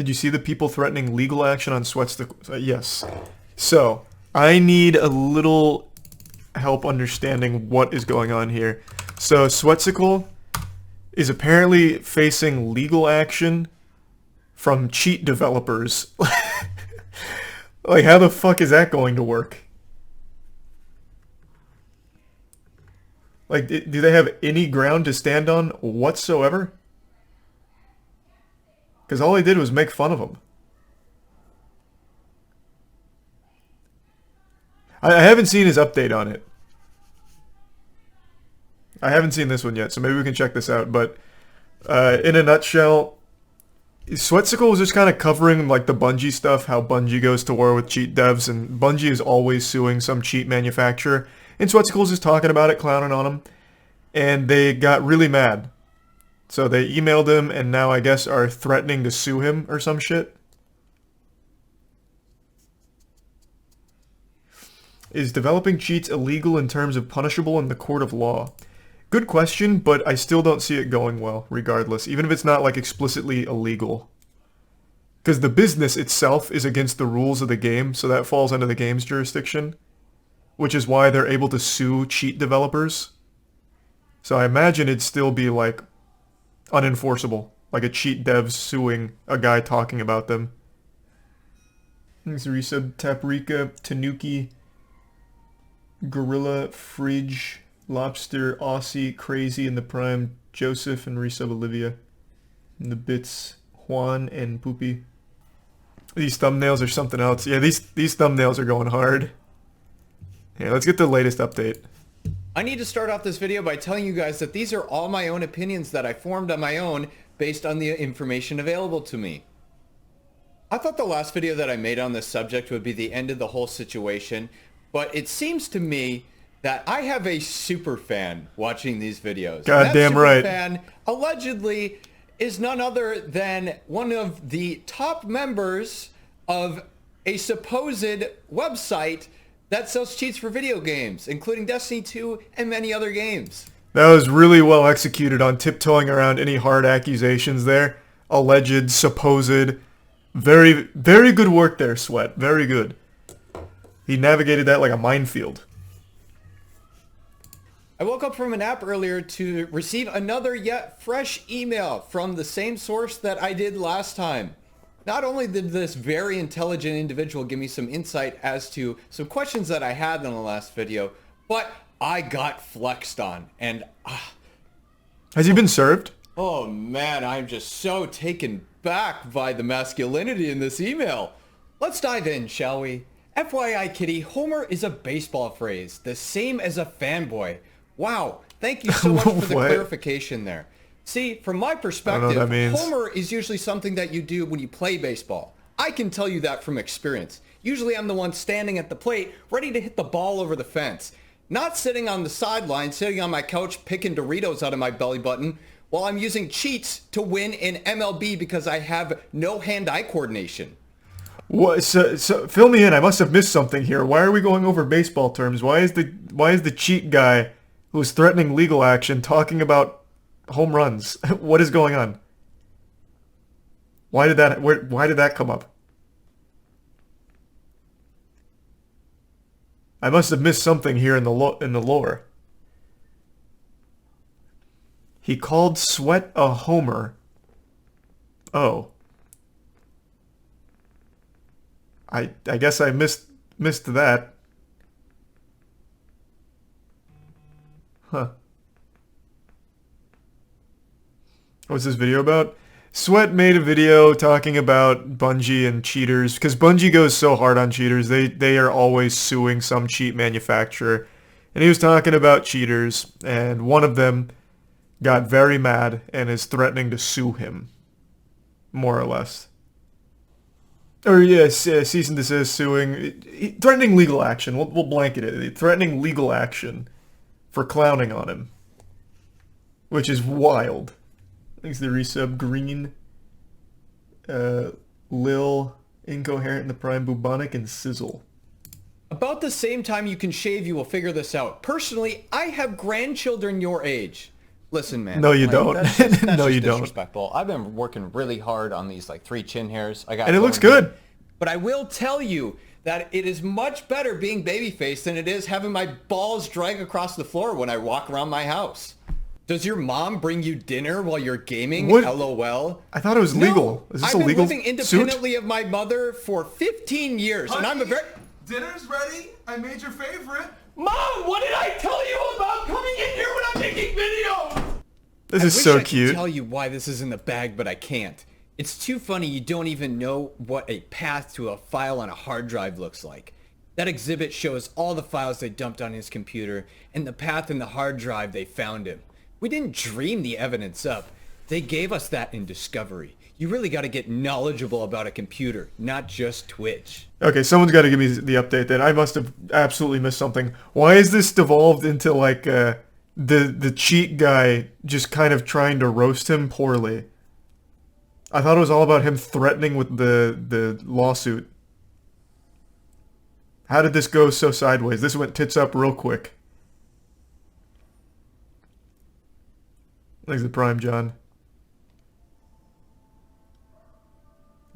Did you see the people threatening legal action on Sweatcicle? Yes. So, I need a little help understanding what is going on here. So, Sweatcicle is apparently facing legal action from cheat developers. Like, how the fuck is that going to work? Like, do they have any ground to stand on whatsoever? Because all they did was make fun of them. I haven't seen his update on it. I haven't seen this one yet, so maybe we can check this out. But in a nutshell, Sweatcicle was just kind of covering like the Bungie stuff, how Bungie goes to war with cheat devs, and Bungie is always suing some cheat manufacturer. And Sweatcicle was just talking about it, clowning on him, and they got really mad. So they emailed him, and now I guess are threatening to sue him or some shit. Is developing cheats illegal in terms of punishable in the court of law? Good question, but I still don't see it going well, regardless, even if it's not like explicitly illegal. Because the business itself is against the rules of the game, so that falls under the game's jurisdiction, which is why they're able to sue cheat developers. So I imagine it'd still be like unenforceable, like a cheat dev suing a guy talking about them. Thanks resub Taprika, Tanuki, Gorilla, Fridge, Lobster, Aussie, Crazy in the Prime, Joseph, and resub Olivia. And the bits, Juan and Poopy. These thumbnails are something else. Yeah, these thumbnails are going hard. Yeah, let's get the latest update. I need to start off this video by telling you guys that these are all my own opinions that I formed on my own based on the information available to me. I thought the last video that I made on this subject would be the end of the whole situation, but it seems to me that I have a super fan watching these videos. Goddamn right. That super fan allegedly is none other than one of the top members of a supposed website that sells cheats for video games, including Destiny 2 and many other games. That was really well executed on tiptoeing around any hard accusations there. Alleged, supposed. Very, very good work there, Sweat. Very good. He navigated that like a minefield. I woke up from a nap earlier to receive another yet fresh email from the same source that I did last time. Not only did this very intelligent individual give me some insight as to some questions that I had in the last video, but I got flexed on, and Has he been served? oh man, I'm just so taken back by the masculinity in this email. Let's dive in, shall we? FYI, Kitty, Homer is a baseball phrase, the same as a fanboy. Wow, thank you so much for the clarification there. See, from my perspective, Homer is usually something that you do when you play baseball. I can tell you that from experience. Usually I'm the one standing at the plate, ready to hit the ball over the fence. Not sitting on the sideline, sitting on my couch, picking Doritos out of my belly button, while I'm using cheats to win in MLB because I have no hand-eye coordination. What? So fill me in. I must have missed something here. Why are we going over baseball terms? Why is the cheat guy who's threatening legal action talking about home runs? What is going on? Why did that come up? I must have missed something here in the lore. He called Sweat a homer. Oh. I guess I missed that. Huh. What's this video about? Sweat made a video talking about Bungie and cheaters, because Bungie goes so hard on cheaters. They are always suing some cheat manufacturer. And he was talking about cheaters, and one of them got very mad and is threatening to sue him. More or less. Or yes, cease and desist, suing, threatening legal action. We'll blanket it. Threatening legal action for clowning on him. Which is wild. Thanks to the resub. Green, Lil, Incoherent in the Prime, Bubonic, and Sizzle. About the same time you can shave, you will figure this out. Personally, I have grandchildren your age. Listen, man. No, you like, don't. That's No, just you don't. disrespectful. I've been working really hard on these like 3 chin hairs. I got And it looks going here. good. But I will tell you that it is much better being babyface than it is having my balls drag across the floor when I walk around my house. Does your mom bring you dinner while you're gaming? What? LOL. I thought it was legal. No, Is this I've a been legal living suit? independently of my mother for 15 years, and I'm a very... Dinner's ready. I made your favorite. Mom, what did I tell you about coming in here when I'm making videos? This I is wish so I could cute. tell you why this is in the bag, but I can't. It's too funny you don't even know what a path to a file on a hard drive looks like. That exhibit shows all the files they dumped on his computer and the path in the hard drive they found him. We didn't dream the evidence up. They gave us that in Discovery. You really got to get knowledgeable about a computer, not just Twitch. Okay, someone's got to give me the update then. I must have absolutely missed something. Why is this devolved into like the cheat guy just kind of trying to roast him poorly? I thought it was all about him threatening with the lawsuit. How did this go so sideways? This went tits up real quick. Thanks the Prime, John.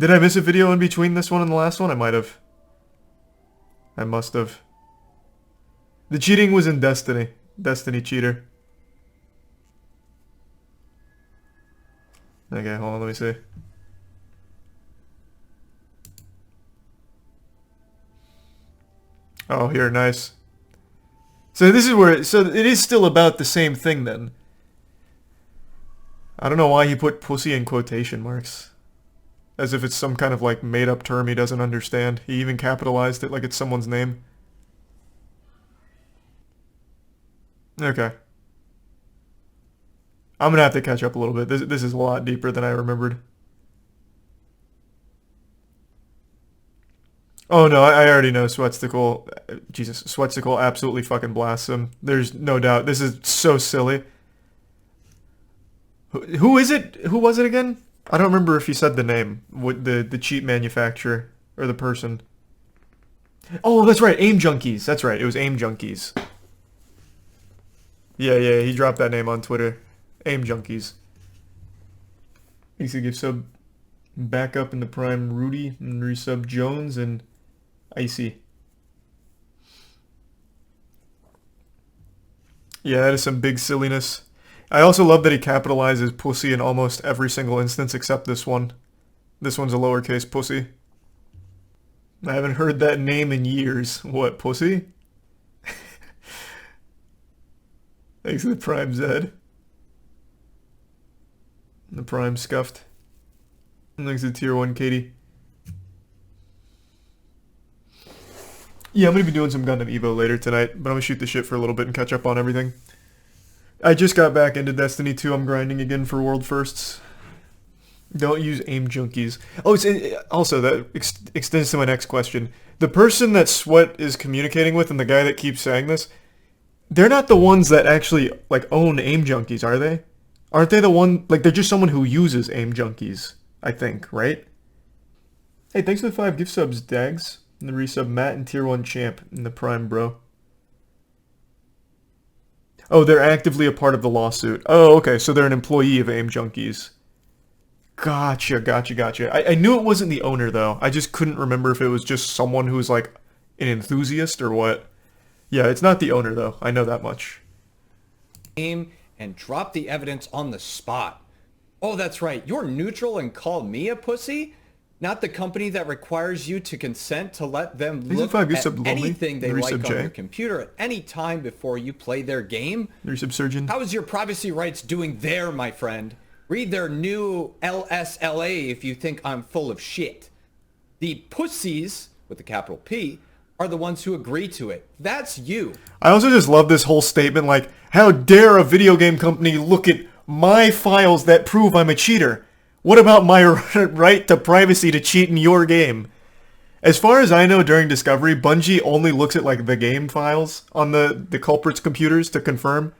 Did I miss a video in between this one and the last one? I might have. I must have. The cheating was in Destiny. Destiny cheater. Okay, hold on, let me see. Oh, here, nice. So this is where, so it is still about the same thing then. I don't know why he put pussy in quotation marks. As if it's some kind of like made up term he doesn't understand. He even capitalized it like it's someone's name. Okay. I'm gonna have to catch up a little bit. This is a lot deeper than I remembered. Oh no, I already know Sweatcicle. Jesus, Sweatcicle absolutely fucking blasts him. There's no doubt. This is so silly. Who is it? Who was it again? I don't remember if he said the name. What the cheat manufacturer or the person. Oh, that's right. Aimjunkies. That's right. It was Aimjunkies. Yeah, he dropped that name on Twitter. Aimjunkies. Thanks to give sub back up in the Prime Rudy and resub Jones and Icy. Yeah, that is some big silliness. I also love that he capitalizes pussy in almost every single instance except this one. This one's a lowercase pussy. I haven't heard that name in years. What, pussy? Thanks to the Prime Zed. The Prime Scuffed. And thanks to Tier 1 Katie. Yeah, I'm going to be doing some Gundam Evo later tonight, but I'm going to shoot the shit for a little bit and catch up on everything. I just got back into Destiny 2. I'm grinding again for world firsts. Don't use Aimjunkies. Oh, it's also that extends to my next question. The person that Sweat is communicating with and the guy that keeps saying this, they're not the ones that actually like own Aimjunkies, are they? Aren't they the one, like they're just someone who uses Aimjunkies, I think, right? Hey, thanks for the 5 gift subs, Dags. And the resub Matt and Tier 1 Champ in the Prime, bro. Oh, they're actively a part of the lawsuit. Oh, okay, so they're an employee of Aimjunkies. Gotcha. I knew it wasn't the owner, though. I just couldn't remember if it was just someone who's, like, an enthusiast or what. Yeah, it's not the owner, though. I know that much. And drop the evidence on the spot. Oh, that's right. You're neutral and call me a pussy? Not the company that requires you to consent to let them look at anything they like on their computer at any time before you play their game? Surgeon. How is your privacy rights doing there, my friend? Read their new LSLA if you think I'm full of shit. The pussies, with the capital P, are the ones who agree to it. That's you. I also just love this whole statement like, how dare a video game company look at my files that prove I'm a cheater? What about my right to privacy to cheat in your game? As far as I know, during Discovery, Bungie only looks at like the game files on the culprit's computers to confirm.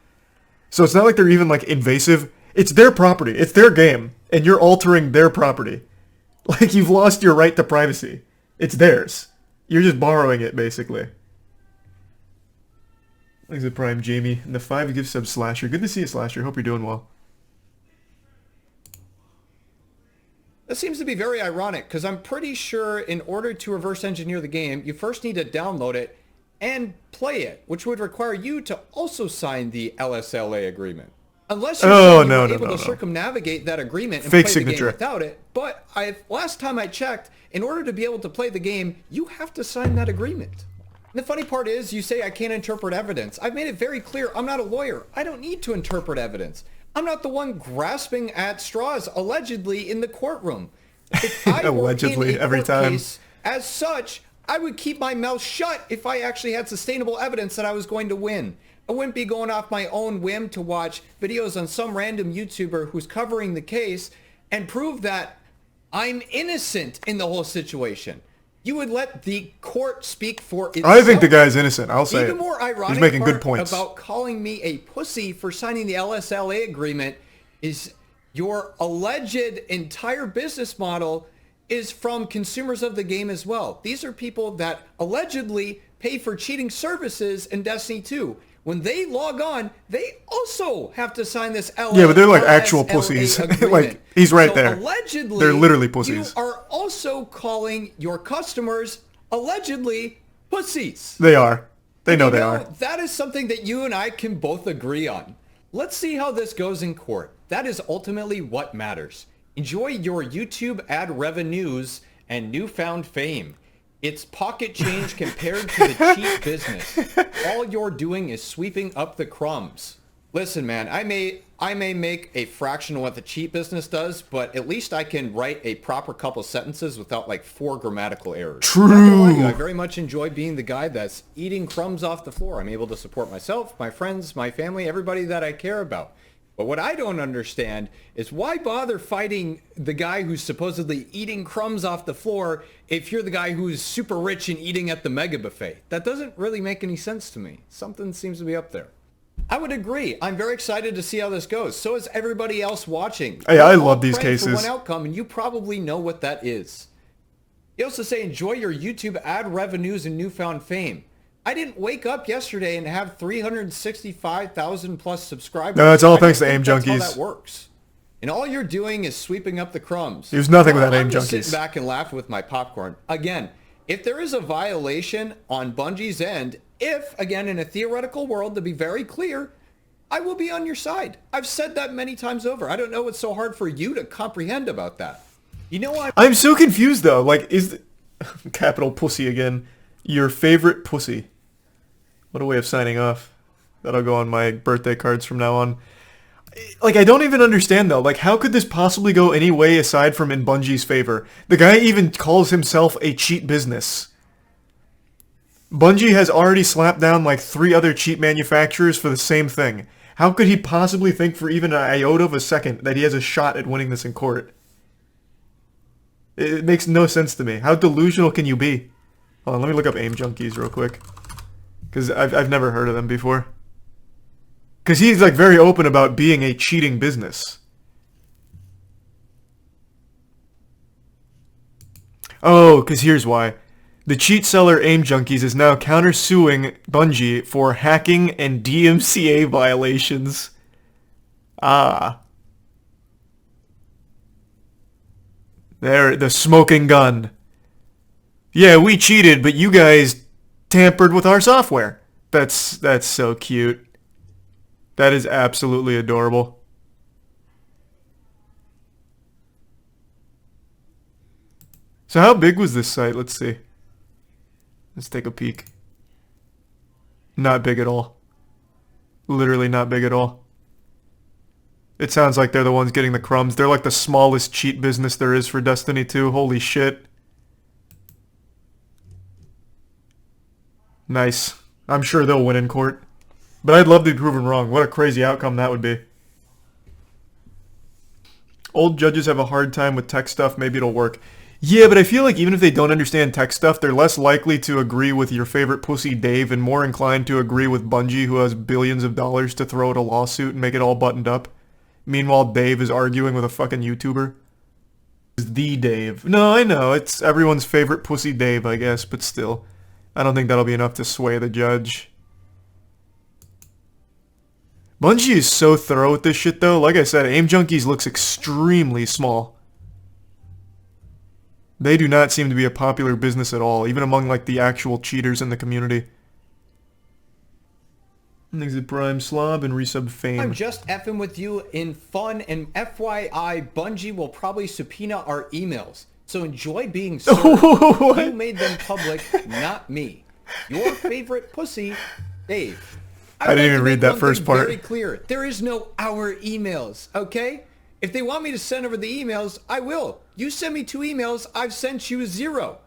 So it's not like they're even like invasive. It's their property. It's their game. And you're altering their property. Like you've lost your right to privacy. It's theirs. You're just borrowing it, basically. Thanks to Prime Jamie. And the 5 gift sub Slasher. Good to see you, Slasher. Hope you're doing well. That seems to be very ironic, because I'm pretty sure in order to reverse engineer the game, you first need to download it and play it, which would require you to also sign the LSLA agreement. Unless you're saying you were able to circumnavigate that agreement and Fake play signature. the game without it. But last time I checked, in order to be able to play the game, you have to sign that agreement. And the funny part is, you say I can't interpret evidence. I've made it very clear I'm not a lawyer. I don't need to interpret evidence. I'm not the one grasping at straws, allegedly, in the courtroom. If I allegedly, were in a every court time. case, as such, I would keep my mouth shut if I actually had sustainable evidence that I was going to win. I wouldn't be going off my own whim to watch videos on some random YouTuber who's covering the case and prove that I'm innocent in the whole situation. You would let the court speak for itself. I think the guy's innocent. I'll say Even more ironic he's making part good points about calling me a pussy for signing the LSLA agreement is your alleged entire business model is from consumers of the game as well. These are people that allegedly pay for cheating services in Destiny 2. When they log on, they also have to sign this LSLA Yeah, but they're like actual pussies. Like, he's right there. Allegedly, they're literally pussies. You are also calling your customers allegedly pussies. They are. They know they are. That is something that you and I can both agree on. Let's see how this goes in court. That is ultimately what matters. Enjoy your YouTube ad revenues and newfound fame. It's pocket change compared to the cheap business. All you're doing is sweeping up the crumbs. Listen, man, I may make a fraction of what the cheap business does, but at least I can write a proper couple sentences without like 4 grammatical errors. True. Not gonna lie to you, I very much enjoy being the guy that's eating crumbs off the floor. I'm able to support myself, my friends, my family, everybody that I care about. But what I don't understand is why bother fighting the guy who's supposedly eating crumbs off the floor if you're the guy who's super rich and eating at the mega buffet? That doesn't really make any sense to me. Something seems to be up there. I would agree. I'm very excited to see how this goes. So is everybody else watching. Hey, I love All these praying for cases. one outcome, and you probably know what that is. You also say enjoy your YouTube ad revenues and newfound fame. I didn't wake up yesterday and have 365,000 plus subscribers. No, it's all I thanks to don't think that's Aimjunkies. how that works. And all you're doing is sweeping up the crumbs. There's nothing without I'm just Aimjunkies. sitting back and laughing with my popcorn. Again, if there is a violation on Bungie's end, if, again, in a theoretical world, to be very clear, I will be on your side. I've said that many times over. I don't know what's so hard for you to comprehend about that. You know, I'm so confused though. Like, is capital pussy again your favorite pussy? What a way of signing off. That'll go on my birthday cards from now on. Like, I don't even understand though. Like, how could this possibly go any way aside from in Bungie's favor? The guy even calls himself a cheat business. Bungie has already slapped down like 3 other cheat manufacturers for the same thing. How could he possibly think for even an iota of a second that he has a shot at winning this in court? It makes no sense to me. How delusional can you be? Hold on, let me look up Aimjunkies real quick. Because I've never heard of them before. Because he's like very open about being a cheating business. Oh, because here's why. The cheat seller Aimjunkies is now countersuing Bungie for hacking and DMCA violations. Ah. There, the smoking gun. Yeah, we cheated, but you guys tampered with our software. That's so cute. That is absolutely adorable. So how big was this site? Let's see. Let's take a peek. Not big at all. Literally not big at all. It sounds like they're the ones getting the crumbs. They're like the smallest cheat business there is for Destiny 2. Holy shit. Nice. I'm sure they'll win in court. But I'd love to be proven wrong. What a crazy outcome that would be. Old judges have a hard time with tech stuff. Maybe it'll work. Yeah, but I feel like even if they don't understand tech stuff, they're less likely to agree with your favorite pussy Dave and more inclined to agree with Bungie, who has billions of dollars to throw at a lawsuit and make it all buttoned up. Meanwhile, Dave is arguing with a fucking YouTuber. It's the Dave. No, I know. It's everyone's favorite pussy Dave, I guess, but still. I don't think that'll be enough to sway the judge. Bungie is so thorough with this shit though. Like I said, Aimjunkies looks extremely small. They do not seem to be a popular business at all, even among like the actual cheaters in the community. Exit Prime Slob and resub Fame. I'm just effing with you in fun, and FYI, Bungie will probably subpoena our emails. So enjoy being served. You made them public, not me. Your favorite pussy, Dave. I didn't even read that first part. Very clear. There is no our emails, okay? If they want me to send over the emails, I will. You send me 2 emails, I've sent you 0.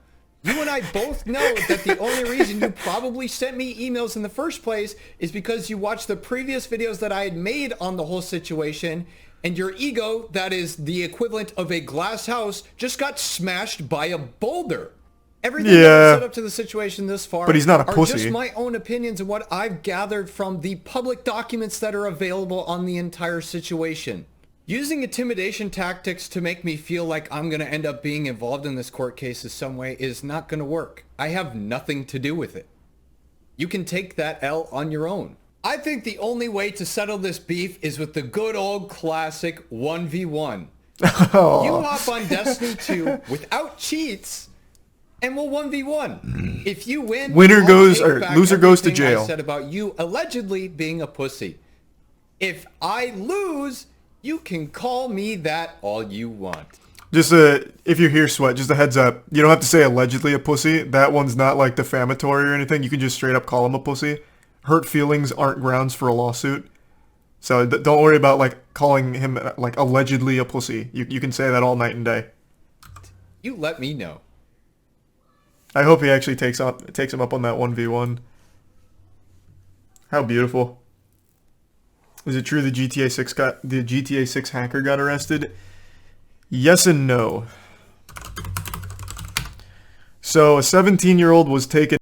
You and I both know that the only reason you probably sent me emails in the first place is because you watched the previous videos that I had made on the whole situation, and your ego, that is the equivalent of a glass house, just got smashed by a boulder. Everything that was set up to the situation this far but he's not a are pussy. just my own opinions and what I've gathered from the public documents that are available on the entire situation. Using intimidation tactics to make me feel like I'm going to end up being involved in this court case in some way is not going to work. I have nothing to do with it. You can take that L on your own. I think the only way to settle this beef is with the good old classic 1v1. Oh. You hop on Destiny 2 without cheats, and we'll 1v1. If you win, Winner I'll goes, take or back loser goes to everything jail. I said about you allegedly being a pussy. If I lose, you can call me that all you want. Just if you're here, Sweat, just a heads up. You don't have to say allegedly a pussy. That one's not like defamatory or anything. You can just straight up call him a pussy. Hurt feelings aren't grounds for a lawsuit. So don't worry about like calling him like allegedly a pussy. You can say that all night and day. You let me know. I hope he actually takes him up on that 1v1. How beautiful. Is it true the GTA 6 hacker got arrested? Yes and no. So a 17-year-old was taken